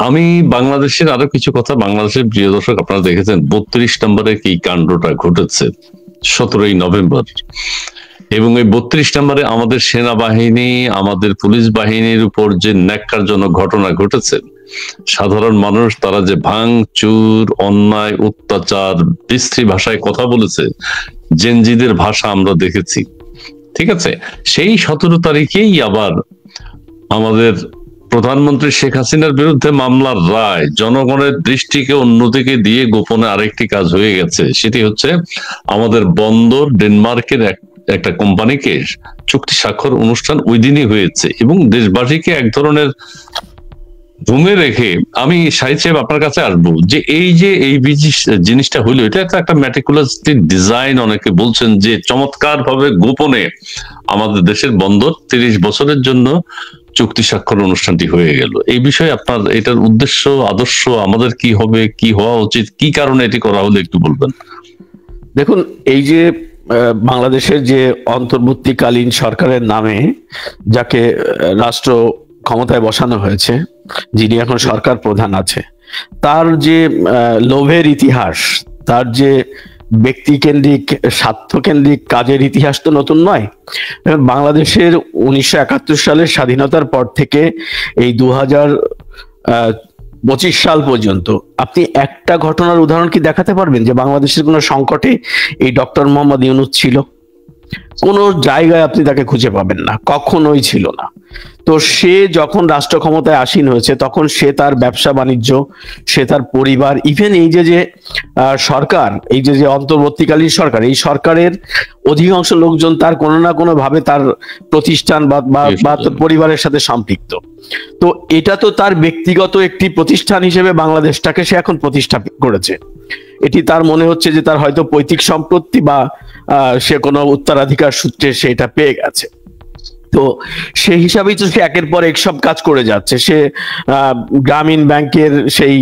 আমি বাংলাদেশের আরো কিছু কথা, বাংলাদেশের প্রিয় দর্শক আপনারা দেখেছেন 32 নম্বরে কি কাণ্ডটা ঘটেছে 17ই নভেম্বর, এবং এই 32 নম্বরে আমাদের সেনাবাহিনী, আমাদের পুলিশ বাহিনীর উপর যে ন্যাক্কারজনক ঘটনা ঘটেছে, সাধারণ মানুষ তারা যে ভাঙচুর, অন্যায়, অত্যাচার, বিশ্রী ভাষায় কথা বলেছে, জেনজিদের ভাষা আমরা দেখেছি। ঠিক আছে, সেই 17 তারিখেই আবার আমাদের প্রধানমন্ত্রী শেখ হাসিনার বিরুদ্ধে মামলার রায় জনগণের দৃষ্টিকে অন্যদিকে দিয়ে গোপনে আরেকটি কাজ হয়ে গেছে। সেটি হচ্ছে আমাদের বন্দর ডেনমার্কের একটা কোম্পানিকে চুক্তি স্বাক্ষর অনুষ্ঠান ওই দিনই হয়েছে, এবং দেশবাসীকে এক ধরনের ঘুমে রেখে, আমি শাহিদ সাহেব আপনার কাছে আসবো যে এই জিনিসটা হইলো, এটা একটা ম্যাটিকুলাস ডিজাইন। অনেকে বলছেন যে চমৎকার ভাবে গোপনে আমাদের দেশের বন্দর 30 বছরের জন্য চুক্তি স্বাক্ষর অনুষ্ঠানটি হয়ে গেল। এই বিষয়ে আপনার এটার উদ্দেশ্য, আদর্শ, আমাদের কি হবে, কি হওয়া উচিত, কি কারণে এটি করা হলো একটু বলবেন? দেখুন, এই যে বাংলাদেশের যে অন্তর্বর্তীকালীন সরকারের নামে যাকে রাষ্ট্র ক্ষমতায় বসানো হয়েছে, যিনি এখন সরকার প্রধান আছে, তার যে লোভের ইতিহাস, তার যে ব্যক্তিকেন্দ্রিক স্বার্থকেন্দ্রিক কাজের ইতিহাস তো নতুন নয়। বাংলাদেশের 1971 সালের স্বাধীনতার পর থেকে এই 2025 সাল পর্যন্ত আপনি একটা ঘটনার উদাহরণ কি দেখাতে পারবেন যে বাংলাদেশের কোনো সংকটে এই ডক্টর মোহাম্মদ ইউনূস ছিল? কোনো জায়গায় আপনি তাকে খুঁজে পাবেন না, কখনোই ছিল না। তো সে যখন রাষ্ট্র ক্ষমতায় আসীন হয়েছে, তখন সে তার ব্যবসা বাণিজ্য, সে তার পরিবার, ইভেন এই যে সরকার, এই যে অন্তর্বর্তীকালীন সরকার, এই সরকারের অধিকাংশ লোকজন তার কোনো না কোনো ভাবে তার প্রতিষ্ঠান বা পরিবারের সাথে সম্পৃক্ত। তো এটা তো তার ব্যক্তিগত একটি প্রতিষ্ঠান হিসেবে বাংলাদেশটাকে সে এখন প্রতিষ্ঠা করেছে। এটি তার মনে হচ্ছে যে তার হয়তো পৈতৃক সম্পত্তি বা সে কোনো উত্তরাধিকার সূত্রে সে এটা পেয়ে গেছে। তো সেই হিসাবেই তো সে একের পর এক সব কাজ করে যাচ্ছে। সে গ্রামীণ ব্যাংকের সেই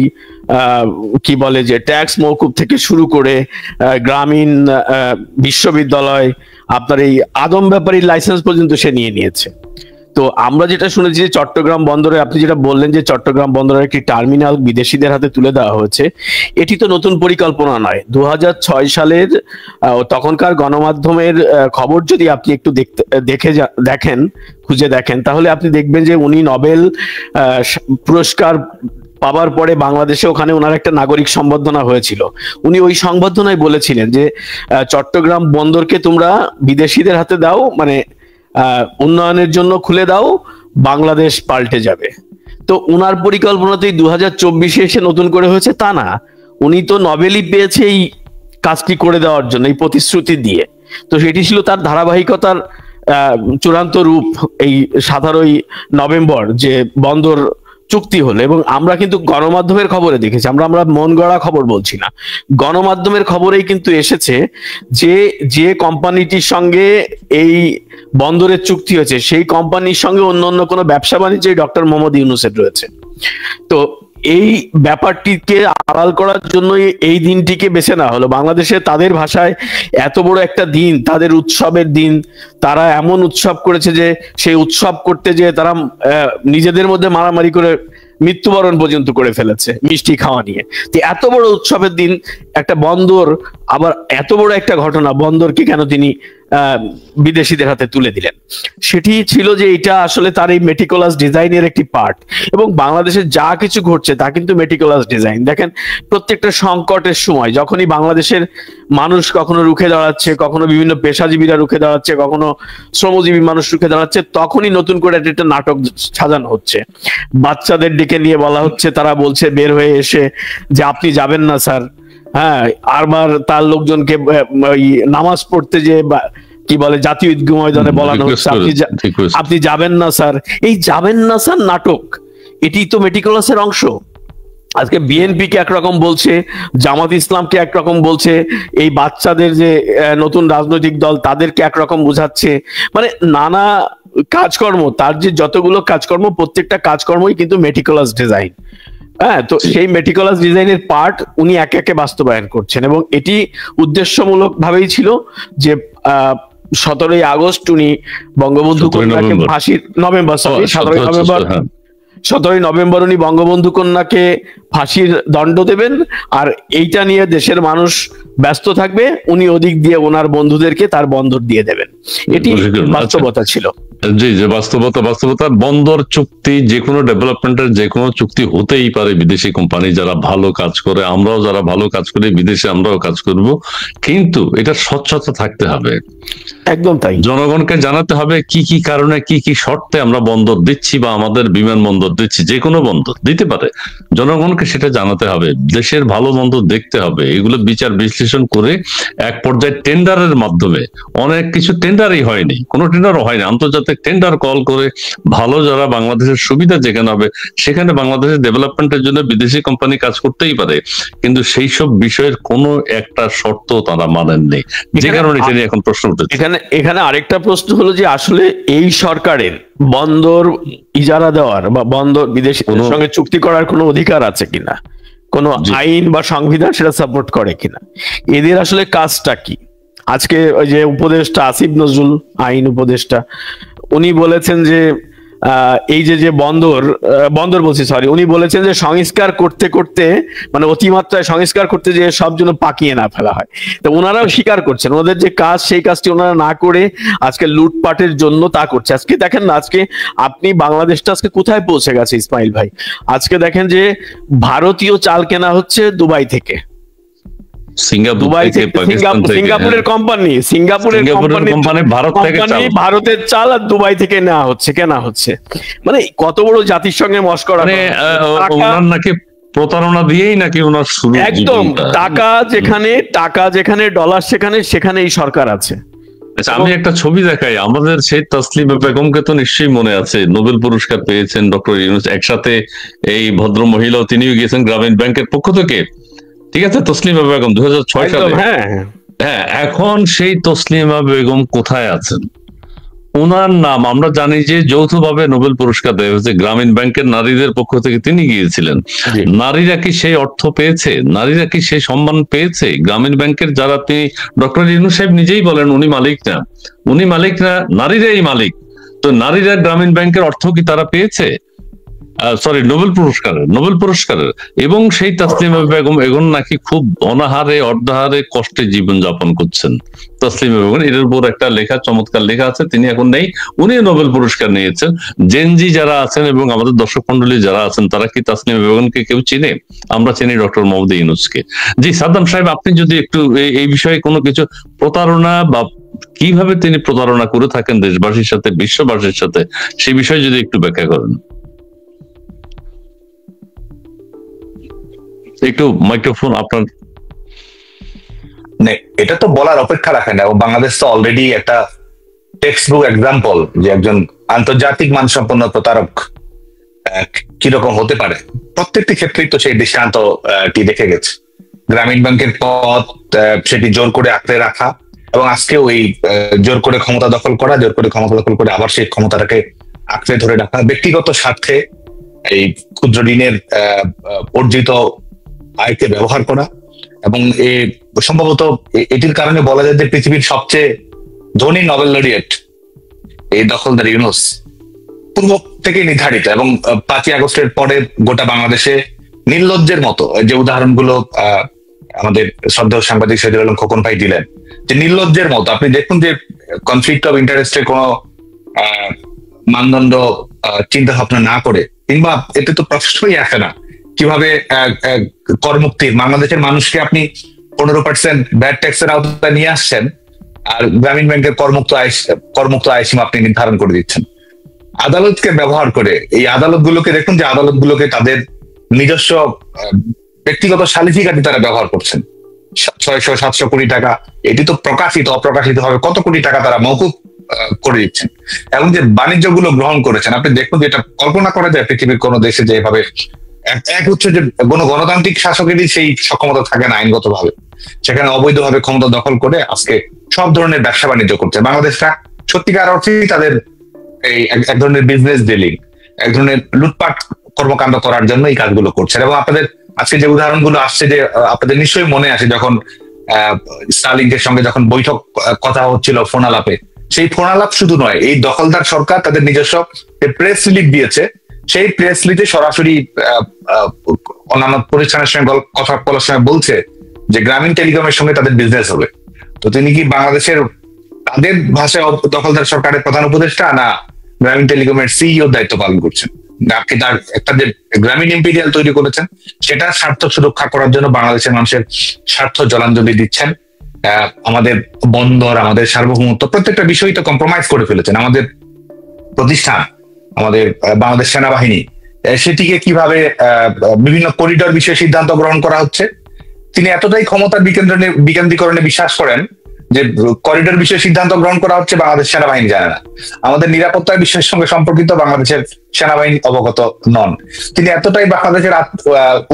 কি বলে যে ট্যাক্স মওকুফ থেকে শুরু করে গ্রামীণ বিশ্ববিদ্যালয়, আপনার এই আদম ব্যাপারীর লাইসেন্স পর্যন্ত সে নিয়ে নিয়েছে। তো আমরা যেটা শুনেছি যে চট্টগ্রাম বন্দরে, আপনি যেটা বললেন যে চট্টগ্রাম বন্দরের একটি টার্মিনাল বিদেশিদের হাতে তুলে দেওয়া হয়েছে, এটি তো নতুন পরিকল্পনা নয়। 2006 সালের তখনকার গণমাধ্যমের খবর যদি আপনি একটু দেখেন, খুঁজে দেখেন, তাহলে আপনি দেখবেন যে উনি নোবেল পুরস্কার পাওয়ার পরে বাংলাদেশে ওখানে ওনার একটা নাগরিক সম্বর্ধনা হয়েছিল। উনি ওই সংবর্ধনায় বলেছিলেন যে চট্টগ্রাম বন্দরকে তোমরা বিদেশিদের হাতে দাও, মানে উন্নয়নের জন্য খুলে দাও, বাংলাদেশ পাল্টে যাবে। তো উনার পরিকল্পনাতেই 2024-এ এসে নতুন করে হয়েছে তা না, উনি তো নোবেলই পেয়েছে এই কাজটি করে দেওয়ার জন্য, এই প্রতিশ্রুতি দিয়ে। তো সেটি ছিল তার ধারাবাহিকতার চূড়ান্ত রূপ এই 17ই নভেম্বর যে বন্দর চুক্তি হলো। এবং আমরা কিন্তু গণমাধ্যমের খবরে দেখেছি, আমরা মন গড়া খবর বলছি না, গণমাধ্যমের খবরেই কিন্তু এসেছে যে যে কোম্পানিটির সঙ্গে এই বন্দরের চুক্তি হয়েছে সেই কোম্পানির সঙ্গে অন্য কোনো ব্যবসা বাণিজ্যে ডক্টর মোহাম্মদ ইউনূসের রয়েছে। তো এই ব্যাপারটিকে আড়াল করার জন্য এই দিনটিকে বেছে নেওয়া হলো। বাংলাদেশে তাদের ভাষায় এত বড় একটা দিন, তাদের উৎসবের দিন, তারা এমন উৎসব করেছে যে সেই উৎসব করতে যে তারা নিজেদের মধ্যে মারামারি করে মৃত্যুবরণ পর্যন্ত করে ফেলেছে মিষ্টি খাওয়া নিয়ে। তো এত বড় উৎসবের দিন একটা বন্দর, আবার এত বড় একটা ঘটনা, বন্দরকে কেন তিনি বিদেশিদের হাতে তুলে দিলেন? সেটি ছিল যে এটা আসলে তার এই মেটিকুলাস ডিজাইনের একটি পার্ট। এবং বাংলাদেশে যা কিছু ঘটছে তা কিন্তু মেটিকুলাস ডিজাইন। দেখেন, প্রত্যেকটা সংকটের সময় যখনই বাংলাদেশের মানুষ কখনো রুখে দাঁড়াচ্ছে, কখনো বিভিন্ন পেশাজীবীরা রুখে দাঁড়াচ্ছে, কখনো শ্রমজীবী মানুষ রুখে দাঁড়াচ্ছে, তখনই নতুন করে একটা নাটক সাজানো হচ্ছে। বাচ্চাদের ডেকে নিয়ে বলা হচ্ছে, তারা বলছে বের হয়ে এসে যে আপনি যাবেন না স্যার। হ্যাঁ, আরবার তার লোকজনকে ওই নামাজ পড়তে যে কি বলে জাতীয় ঈদগাহ ময়দানে বলানো হচ্ছে আপনি যাবেন না স্যার। এই যাবেন না স্যার নাটক, এটি তো মেটিকুলাসের অংশ। আজকে বিএনপি কে একরকম বলছে, জামাত ইসলামকে একরকম বলছে, এই বাচ্চাদের যে নতুন রাজনৈতিক দল তাদেরকে একরকম বোঝাচ্ছে, মানে নানা কাজকর্ম, তার যে যতগুলো কাজকর্ম, প্রত্যেকটা কাজকর্মই কিন্তু মেটিকুলাস ডিজাইন। হ্যাঁ, তো সেই মেটিকুলাস ডিজাইনের পার্ট উনি একে একে বাস্তবায়ন করছেন। এবং এটি উদ্দেশ্যমূলক ভাবেই ছিল যে 17ই আগস্ট উনি বঙ্গবন্ধু কন্যাকে ফাঁসির, নভেম্বর 17ই নভেম্বর 17ই নভেম্বর উনি বঙ্গবন্ধু কন্যাকে ফাঁসির দণ্ড দেবেন, আর এইটা নিয়ে দেশের মানুষ ব্যস্ত থাকবে, উনি ওদিক দিয়ে ওনার বন্ধুদেরকে তার বন্দর দিয়ে দেবেন। এটি বাস্তবতা ছিল। জি, যে বাস্তবতা বন্দর চুক্তি, যে কোনো ডেভেলপমেন্টের যে কোনো চুক্তি হতেই পারে বিদেশি কোম্পানি যারা ভালো কাজ করে, আমরাও যারা ভালো কাজ করি বিদেশে আমরাও কাজ করব, কিন্তু এটা স্বচ্ছতা থাকতে হবে। একদম তাই। জনগণকে জানাতে হবে কি কি কারণে কি কি শর্তে আমরা বন্দর দিচ্ছি বা আমাদের বিমানবন্দর দিচ্ছি, যে কোনো বন্দর দিতে পারে, জনগণকে সেটা জানাতে হবে, দেশের ভালো মন্দ দেখতে হবে, এগুলো বিচার বিশ্লেষণ করে এক পর্যায়ে টেন্ডারের মাধ্যমে, অনেক কিছু টেন্ডারই হয়নি, কোনো টেন্ডারও হয়নি, আন্তর্জাতিক টেন্ডার কল করে ভালো যারা বাংলাদেশের সুবিধা যেখানে হবে সেখানে বাংলাদেশের ডেভেলপমেন্টের জন্য বিদেশি কোম্পানি কাজ করতেই পারে, কিন্তু সেই সব বিষয়ের কোনো একটা শর্ত তারা মানেননি, যে কারণে এটা নিয়ে এখন প্রশ্ন উঠেছে। এখানে আরেকটা প্রশ্ন হলো যে আসলে এই সরকারের বন্দর ইজারা দেওয়ার বা বন্দর বিদেশিদের সঙ্গে চুক্তি করার কোনো অধিকার আছে কিনা, কোনো আইন বা সংবিধান সেটা সাপোর্ট করে কিনা, এদের আসলে কাজটা কি? আজকে ওই যে উপদেষ্টা আসিফ নজরুল, আইন উপদেষ্টা, উনি বলেছেন যে এই যে বন্দর বলছি সরি, উনি বলেছেন যে সংস্কার করতে করতে মানে অতিমাত্রায় সংস্কার করতে যে সব জন্য পাকিয়ে না ফেলা হয়। তো ওনারাও স্বীকার করছেন ওদের যে কাজ সেই কাজটি ওনারা না করে আজকে লুটপাটের জন্য তা করছে। আজকে দেখেন না, আজকে আপনি বাংলাদেশটা আজকে কোথায় পৌঁছে গেছে ইসমাইল ভাই, আজকে দেখেন যে ভারতীয় চাল কেনা হচ্ছে দুবাই থেকে, সিঙ্গাপুরের কোম্পানি ভারতের চাল আর দুবাই থেকে নেওয়া হচ্ছে, কেনা হচ্ছে। মানে কত বড় জাতির সঙ্গে মশকরা, নাকি প্রতারণা দিয়েই নাকি ওনার শুরু, একদম টাকা যেখানে ডলার সেখানে এই সরকার আছে। আচ্ছা, আমি একটা ছবি দেখাই, আমাদের সেই তসলিমা বেগমকে তো নিশ্চয়ই মনে আছে, নোবেল পুরস্কার পেয়েছেন ডক্টর ইউনূস, একসাথে এই ভদ্র মহিলাও তিনিও গিয়েছেন গ্রামীণ ব্যাংকের পক্ষ থেকে, ঠিক আছে, তসলিমা বেগম 2006 সালে। হ্যাঁ, এখন সেই তসলিমা বেগম কোথায় আছেন? ওনার নাম আমরা জানি যে যৌথভাবে নোবেল পুরস্কার দেওয়া হয়েছে, গ্রামীণ ব্যাংকের নারীদের পক্ষ থেকে তিনি গিয়েছিলেন। নারীরা কি সেই অর্থ পেয়েছে? নারীরা কি সেই সম্মান পেয়েছে? গ্রামীণ ব্যাংকের যারা, তিনি ডক্টর ইউনূস সাহেব নিজেই বলেন উনি মালিক না, নারীরাই মালিক। তো নারীরা গ্রামীণ ব্যাংকের অর্থ কি তারা পেয়েছে? সরি, নোবেল পুরস্কারের। এবং সেই তাসলিমা বেগম এখন নাকি খুব অনাহারে অর্ধাহারে কষ্টে জীবন যাপন করছেন। তাসলিমা বেগম, এর উপর একটা লেখা, চমৎকার লেখা আছে, তিনি এখন নেই, উনি নোবেল পুরস্কার নিয়েছেন। জেনজি যারা আছেন এবং আমাদের দর্শক মন্ডলী যারা আছেন, তারা কি তাসলিমা বেগমকে কেউ চিনে? আমরা চিনি ডক্টর মোহাম্মদ ইউনূসকে। জি সাদ্দাম সাহেব, আপনি যদি একটু এই বিষয়ে কোনো কিছু প্রতারণা বা কিভাবে তিনি প্রতারণা করে থাকেন দেশবাসীর সাথে, বিশ্ববাসীর সাথে, সেই বিষয়ে যদি একটু ব্যাখ্যা করেন। একটু মাইক্রোফোন আপনার। এটা তো বলার অপেক্ষা রাখে না, এবং বাংলাদেশ তো অলরেডি একটা টেক্সট বুক এক্সাম্পল যে একজন আন্তর্জাতিক মানসম্পন্ন প্রতারক কিরকম হতে পারে। প্রত্যেকটি ক্ষেত্রেই তো সেই দৃষ্টান্তটি দেখে গেছে। গ্রামীণ ব্যাংকের পদ সেটি জোর করে আঁকড়ে রাখা, এবং আজকেও এই জোর করে ক্ষমতা দখল করে আবার সেই ক্ষমতাটাকে আঁকড়ে ধরে রাখা, ব্যক্তিগত স্বার্থে এই ক্ষুদ্র ঋণের অর্জিত আয়কে ব্যবহার করা, এবং সম্ভবত এটির কারণে বলা যায় যে পৃথিবীর সবচেয়ে ধনী নোবেল লরিয়েট এই দখলদার ইউনূস পূর্ব থেকে নির্ধারিত। এবং 5ই আগস্টের পরে গোটা বাংলাদেশে নির্লজ্জের মতো যে উদাহরণগুলো আমাদের শ্রদ্ধেয় সাংবাদিক শহীদুল আলম খোকন ভাই দিলেন, যে নির্লজ্জের মতো আপনি দেখুন যে কনফ্লিক্ট অফ ইন্টারেস্টের কোনো মানদণ্ড চিন্তা ভাবনা না করে, কিংবা এতে তো প্রশ্নই আসে না কিভাবে করমুক্তি, বাংলাদেশের মানুষকে আপনি 15% ভ্যাট ট্যাক্সের আওতায় নিয়ে আসছেন, আর গ্রামীণ ব্যাংকের করমুক্ত আয় সীমা আপনি নির্ধারণ করে দিচ্ছেন। আদালতকে ব্যবহার করে এই আদালতগুলোকে দেখুন যে আদালতগুলোকে তাদের নিজস্ব ব্যক্তিগত সালিসিকাঠি তারা ব্যবহার করছেন। 600-700 কোটি টাকা, এটি তো প্রকাশিত অপ্রকাশিত ভাবে কত কোটি টাকা তারা মওকুফ করে দিচ্ছেন। এবং যে বাণিজ্যগুলো গ্রহণ করেছেন, আপনি দেখুন যে এটা কল্পনা করা যায় পৃথিবীর কোন দেশে যে এভাবে এক হচ্ছে যে কোনো গণতান্ত্রিক শাসকেরই সেই সক্ষমতা থাকে না আইনগতভাবে, সেখানে অবৈধভাবে ক্ষমতা দখল করে আজকে সব ধরনের ব্যবসা বাণিজ্য করছে। বাংলাদেশটা সত্যিকার অর্থেই তাদের এই এক ধরনের বিজনেস ডিলিং, এক ধরনের লুটপাট কর্মকাণ্ড করার জন্য এই কাজগুলো করছেন। এবং আপনাদের আজকে যে উদাহরণগুলো আসছে, যে আপনাদের নিশ্চয়ই মনে আছে যখন স্টারলিংকের সঙ্গে যখন বৈঠক কথা হচ্ছিল ফোন আলাপে, সেই ফোন আলাপ শুধু নয়, এই দখলদার সরকার তাদের নিজস্ব প্রেস রিলিজ দিয়েছে সেই প্রেস লিতে সরাসরি অন্যান্য প্রতিষ্ঠানের সঙ্গে কথা বলার সময় বলছে যে গ্রামীণ টেলিকমের সঙ্গে তাদের বিজনেস হবে। তো তিনি কি বাংলাদেশের তাদের ভাষায় দখলদার সরকারের প্রধান উপদেষ্টা, না গ্রামীণ টেলিকমের সিইও দায়িত্ব পালন করছেন? আপনি তার একটা যে গ্রামীণ ইম্পেরিয়াল তৈরি করেছেন সেটার স্বার্থ সুরক্ষা করার জন্য বাংলাদেশের মানুষের স্বার্থ জলাঞ্জলি দিচ্ছেন। আমাদের বন্দর, আমাদের সার্বভৌমত্ব, প্রত্যেকটা বিষয় তো কম্প্রোমাইজ করে ফেলেছেন। আমাদের প্রতিষ্ঠান, আমাদের বাংলাদেশ সেনাবাহিনী, সেটিকে কিভাবে বিভিন্ন করিডোর বিষয়ে সিদ্ধান্ত গ্রহণ করা হচ্ছে। তিনি এতটাই ক্ষমতার বিকেন্দ্রীকরণে বিশ্বাস করেন যে করিডোর বিষয়ে সিদ্ধান্ত গ্রহণ করা হচ্ছে বাংলাদেশ সেনাবাহিনী জানে না, আমাদের নিরাপত্তার বিষয়ের সঙ্গে সম্পর্কিত বাংলাদেশের সেনাবাহিনী অবগত নন। তিনি এতটাই বাংলাদেশের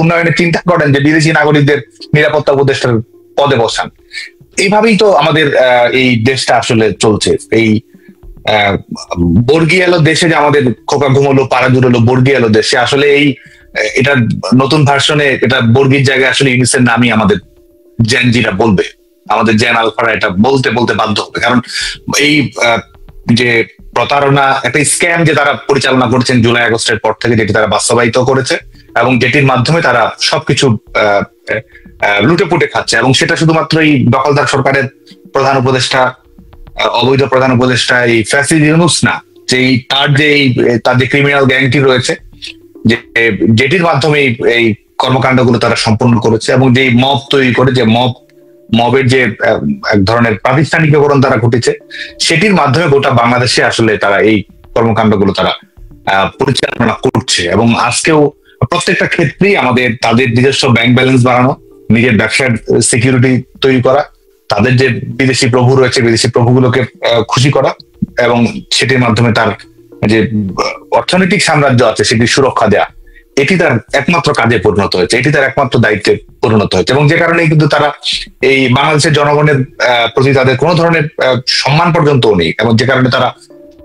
উন্নয়নে চিন্তা করেন যে বিদেশি নাগরিকদের নিরাপত্তা উপদেষ্টার পদে বসান। এইভাবেই তো আমাদের এই দেশটা আসলে চলছে। এই বর্গী এলো দেশে, যে আমাদের খোকা ঘুমলো পাড়া জুড়লো বর্গী এলো দেশে, আসলে এই এটা নতুন ভার্সনে এটা বর্গীর জায়গায় আসলে ইউনিসের নামই আমাদের জেনজিরা বলবে, আমাদের জেন আলফারা এটা বলতে বলতে বাধ্য হবে। কারণ এই যে প্রতারণা, একটা স্ক্যাম যে তারা পরিচালনা করেছেন জুলাই আগস্টের পর থেকে, যেটি তারা বাস্তবায়িত করেছে এবং যেটির মাধ্যমে তারা সবকিছু লুটে পুটে খাচ্ছে, এবং সেটা শুধুমাত্র এই দখলদার সরকারের প্রধান উপদেষ্টা, অবৈধ প্রধান উপদেষ্টা এই ফ্যাসিদ ইউনূস না, যে তার যে ক্রিমিনাল গ্যাংটি রয়েছে, যেটির মাধ্যমে এই কর্মকাণ্ডগুলো তারা সম্পন্ন করেছে, এবং যে মব তৈরি করে, যে মবের যে এক ধরনের প্রাতিষ্ঠানিকীকরণ তারা ঘটেছে, সেটির মাধ্যমে গোটা বাংলাদেশে আসলে তারা এই কর্মকাণ্ডগুলো তারা পরিচালনা করছে। এবং আজকেও প্রত্যেকটা ক্ষেত্রেই আমাদের তাদের নিজস্ব ব্যাংক ব্যালেন্স বাড়ানো, নিজের ব্যবসার সিকিউরিটি তৈরি করা, তাদের যে বিদেশি প্রভু রয়েছে বিদেশি প্রভুগুলোকে খুশি করা, এবং সেটির মাধ্যমে তার যে অর্থনৈতিক সাম্রাজ্য আছে সেটি সুরক্ষা দেয়া, এটি তার একমাত্র কাজে পরিণত হয়েছে, এটি তার একমাত্র দায়িত্বে পরিণত হয়েছে। এবং যে কারণে কিন্তু তারা এই বাংলাদেশের জনগণের প্রতি তাদের কোনো ধরনের সম্মান পর্যন্ত নেই, এবং যে কারণে তারা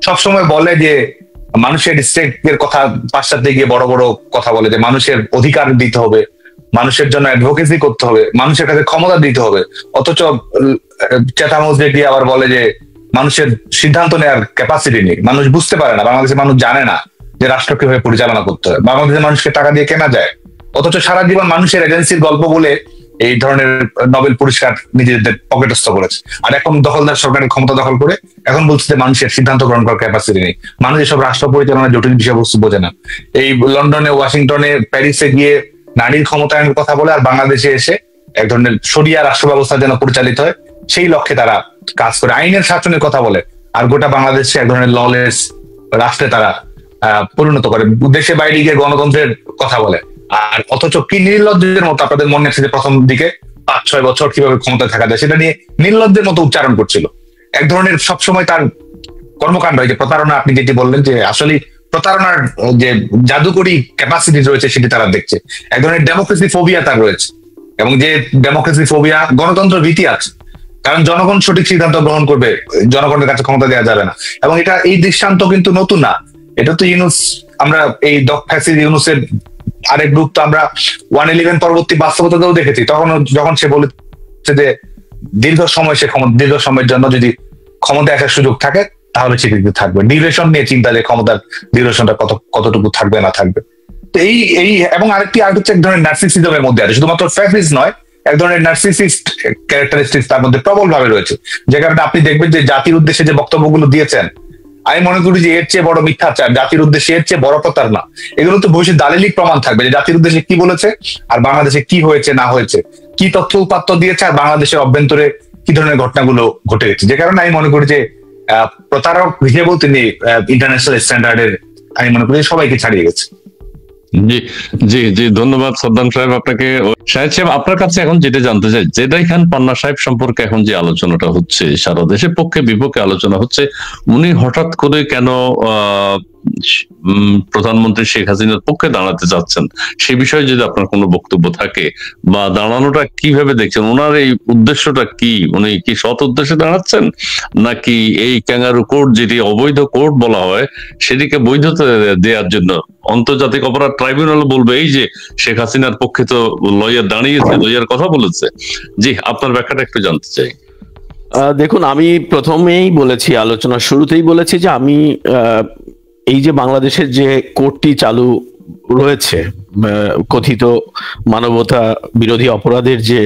সবসময় বলে যে মানুষের স্টেকের কথা, পাশ্চাত্যে গিয়ে বড় বড় কথা বলে যে মানুষের অধিকার দিতে হবে, মানুষের জন্য অ্যাডভোকেসি করতে হবে, মানুষের কাছে ক্ষমতা দিতে হবে, অথচ চেতামজে গিয়ে আবার বলে যে মানুষের সিদ্ধান্ত নেওয়ার ক্যাপাসিটি নেই। মানুষ বুঝতে পারে না, বাংলাদেশের মানুষ জানে না যে রাষ্ট্র কিভাবে পরিচালনা করতে হয়। বাংলাদেশের মানুষকে টাকা দিয়ে কেনা যায়, অথচ সারা জীবন মানুষের এজেন্সির গল্প বলে এই ধরনের নোবেল পুরস্কার নিজেদের পকেটস্থ করেছে। আর এখন দখলদার সরকারের ক্ষমতা দখল করে এখন বলছে যে মানুষের সিদ্ধান্ত গ্রহণ করার ক্যাপাসিটি নেই। মানুষ এসব রাষ্ট্র পরিচালনার জটিল বিষয়বস্তু বোঝে না। এই লন্ডনে, ওয়াশিংটনে, প্যারিসে গিয়ে নারীর ক্ষমতায়নের কথা বলে, আর বাংলাদেশে এসে এক ধরনের শরিয়া রাষ্ট্র ব্যবস্থা যেন পরিচালিত হয় সেই লক্ষ্যে তারা কাজ করে, আইনের শাসনের কথা বলে, আর গোটা বাংলাদেশে এক ধরনের ললেস রাষ্ট্রে তারা পরিণত করে। দেশে বাইরে গিয়ে গণতন্ত্রের কথা বলে, আর অথচ কি নির্লজ্জের মতো, আপনাদের মনে আছে যে প্রথম দিকে 5-6 বছর কিভাবে ক্ষমতায় থাকা যায় সেটা নিয়ে নির্লজ্জের মতো উচ্চারণ করছিল। এক ধরনের সবসময় তার কর্মকাণ্ড, যে প্রতারণা, আপনি যেটি বললেন যে আসলে প্রতারণার যে জাদুকরী ক্যাপাসিটি রয়েছে সেটি তারা দেখছে। এক ধরনের ডেমোক্রেসি ফোবিয়া তার রয়েছে, এবং যে ডেমোক্রেসি ফোবিয়া, গণতন্ত্র ভীতি আছে, কারণ জনগণ সঠিক সিদ্ধান্ত গ্রহণ করবে, জনগণের কাছে ক্ষমতা দেওয়া যাবে না। এবং এই দৃষ্টান্ত কিন্তু নতুন না, এটা তো ইউনূস, আমরা এই ফ্যাসিদ ইউনূসের আরেক রূপ তো আমরা 111 পরবর্তী বাস্তবতাতেও দেখেছি। যখন সে বলেছে যে দীর্ঘ সময়ের জন্য যদি ক্ষমতায় আসার সুযোগ থাকে তাহলে সে কিন্তু থাকবে, ডিউরেশন নিয়ে চিন্তা যে ক্ষমতার ডিউরেশনটা কতটুকু থাকবে না থাকবে। তো এই এবং আরেকটি হচ্ছে এক ধরনের নার্সিসিজমের মধ্যে আছে, শুধুমাত্র ফ্যাসিস্ট নয়, এক ধরনের নার্সিসিস্ট ক্যারেক্টারিস্টিক্স তার মধ্যে প্রবল ভাবে রয়েছে, যে কারণে আপনি দেখবেন যে জাতির উদ্দেশ্যে যে বক্তব্যগুলো দিয়েছেন, আমি মনে করি যে এর চেয়ে বড় মিথ্যাচার, জাতির উদ্দেশ্যে এর চেয়ে বড় প্রতারণা, এগুলো তো ভবিষ্যৎ দালিলিক প্রমাণ থাকবে যে জাতির উদ্দেশ্যে কি বলেছে, আর বাংলাদেশে কি হয়েছে না হয়েছে, কি তথ্য উপাত্ত দিয়েছে, আর বাংলাদেশের অভ্যন্তরে কি ধরনের ঘটনাগুলো ঘটে গেছে। যে কারণে আমি মনে করি যে প্রতারক হিসেবেও তিনি ইন্টারন্যাশনাল স্ট্যান্ডার্ডের, আমি মনে করি সবাইকে ছাড়িয়ে গেছে। জি জি জি, ধন্যবাদ সাদ্দাম সাহেব আপনাকে। শাহেদ সাহেব, আপনার কাছে এখন যেটা জানতে চাই, জেদাই খান পান্না সাহেব সম্পর্কে এখন যে আলোচনাটা হচ্ছে, সারা দেশে পক্ষে বিপক্ষে আলোচনা হচ্ছে, উনি হঠাৎ করে কেন প্রধানমন্ত্রী শেখ হাসিনার পক্ষে দাঁড়াতে চাচ্ছেন, সে বিষয়ে যদি আপনার কোনো বক্তব্য থাকে, বা দাঁড়ানোটা কিভাবে দেখছেন, ওনার এই উদ্দেশ্যটা কি, উনি কি সৎ উদ্দেশ্যে দাঁড়াচ্ছেন, নাকি এই ক্যাঙ্গারু কোর্ট, যেটি অবৈধ কোর্ট বলা হয়, সেটিকে বৈধতা দেওয়ার জন্য আন্তর্জাতিক অপরাধ ট্রাইব্যুনাল বলবে এই যে শেখ হাসিনার পক্ষে তো লয়ার দাঁড়িয়েছে, লয়ার কথা বলেছে। জি, আপনার ব্যাখ্যাটা একটু জানতে চাই। দেখুন, আমি প্রথমেই বলেছি, আলোচনার শুরুতেই বলেছি যে আমি এই যে বাংলাদেশের যে কোর্টটি চালু রয়েছে, কথিত মানবতা বিরোধী অপরাধের যে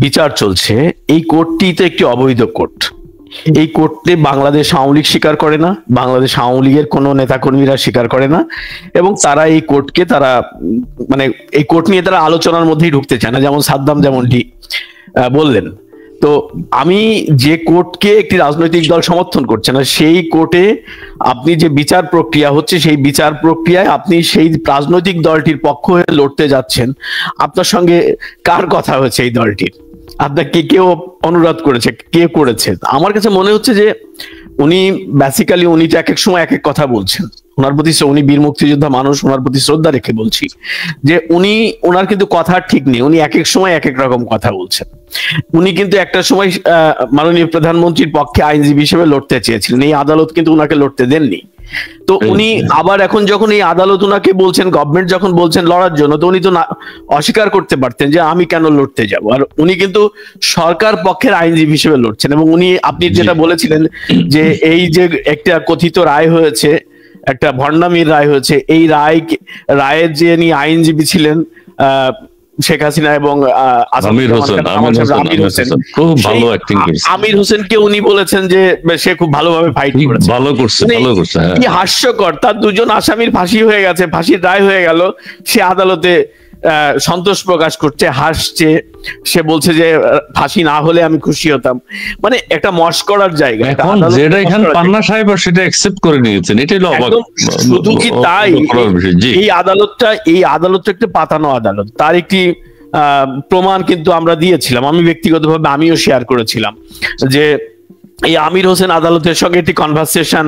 বিচার চলছে, এই কোর্টটি তো একটি অবৈধ কোর্ট। এই কোর্টে বাংলাদেশ আওয়ামী লীগ স্বীকার করে না, বাংলাদেশ আওয়ামী লীগের কোনো নেতাকর্মীরা স্বীকার করে না, এবং তারা এই কোর্টকে তারা মানে এই কোর্ট নিয়ে তারা আলোচনার মধ্যেই ঢুকতে চায় না, যেমন সাদ্দাম যেমনটি বললেন। তো আমি যে কোর্টকে একটি রাজনৈতিক দল সমর্থন করছে না, সেই কোর্টে আপনি যে বিচার প্রক্রিয়া হচ্ছে, সেই বিচার প্রক্রিয়ায় আপনি সেই রাজনৈতিক দলটির পক্ষ হয়ে লড়তে যাচ্ছেন। আপনার সঙ্গে কার কথা হয়েছে এই দলটির? আপনাকে কেউ অনুরোধ করেছে? কে করেছে? আমার কাছে মনে হচ্ছে যে উনি বেসিক্যালি উনি তো এক এক সময় এক এক কথা বলছেন। ওনার প্রতি, উনি বীর মুক্তিযোদ্ধা মানুষ, ওনার প্রতি শ্রদ্ধা রেখে বলছি যে ওনার কিন্তু কথা ঠিক নেই। উনি এক এক সময় এক এক রকম কথা বলছেন। উনি কিন্তু একটা সময় মাননীয় প্রধানমন্ত্রীর পক্ষে আইনজীবী হিসেবে লড়তে চেয়েছিলেন, এই আদালত কিন্তু উনাকে লড়তে দেননি। তো উনি আবার এখন যখন এই আদালত উনাকে বলছেন, গভর্নমেন্ট যখন বলছেন লড়ার জন্য, তো উনি তো অস্বীকার করতে পারতেন যে আমি কেন লড়তে যাব। আর উনি কিন্তু সরকার পক্ষের আইনজীবী হিসেবে লড়ছেন। এবং উনি, আপনি যেটা বলেছিলেন যে এই যে একটা কথিত রায় হয়েছে, একটা ভণ্ডামির রায় হয়েছে, এই রায়ের যে আইনজীবী ছিলেন শেখ হাসিনা এবং আমির হোসেনকে উনি বলেছেন যে সে খুব ভালোভাবে ফাইট করেছে, ভালো করছে। কি হাস্যকর, তার দুজন আসামির ফাঁসি হয়ে গেছে, ফাঁসির রায় হয়ে গেল, সে আদালতে সন্তোষ প্রকাশ করছে, হাসছে, সে বলছে যে ফাঁসি না হলে আমি খুশি হতাম। মানে একটা মস্করার জায়গা। এখন যেটা এখানে পান্না সাহেব সেটা অ্যাকসেপ্ট করে নিয়েছেন, এটাই অবাক। শুধু কি তাই, এই আদালতটা একটা পাতানো আদালত। তার একটি প্রমাণ কিন্তু আমরা দিয়েছিলাম, আমি ব্যক্তিগতভাবে আমিও শেয়ার করেছিলাম যে এই আমির হোসেন আদালতের সঙ্গে একটি কনভারসেশন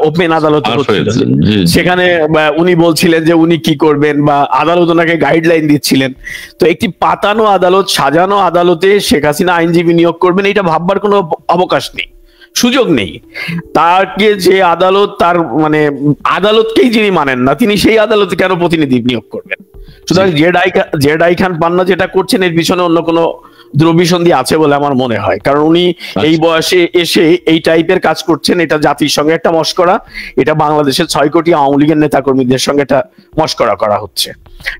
ওপেন আদালত হচ্ছিল, সেখানে উনি বলছিলেন যে উনি কি করবেন, বা আদালত ওনাকে গাইডলাইন দিচ্ছিলেন। তো একটি পাতানো আদালত, সাজানো আদালতে শেখ হাসিনা আইনজীবী নিয়োগ করবেন, এটা ভাববার কোনো অবকাশ নেই, সুযোগ নেই। তাকে যে আদালত, তার মানে আদালতকেই যিনি মানেন না, তিনি সেই আদালতে কেন প্রতিনিধি নিয়োগ করবেন? সুতরাং জেড আই খান পান্না যেটা করছেন, এর পিছনে অন্য কোনো দ্রব্যসন্ধি আছে বলে আমার মনে হয়। কারণ উনি এই বয়সে এসে এই টাইপের কাজ করছেন, এটা জাতির সঙ্গে একটা মস্করা, এটা বাংলাদেশের 6 কোটি আওয়ামী লীগের নেতাকর্মীদের সঙ্গে একটা মস্করা করা হচ্ছে।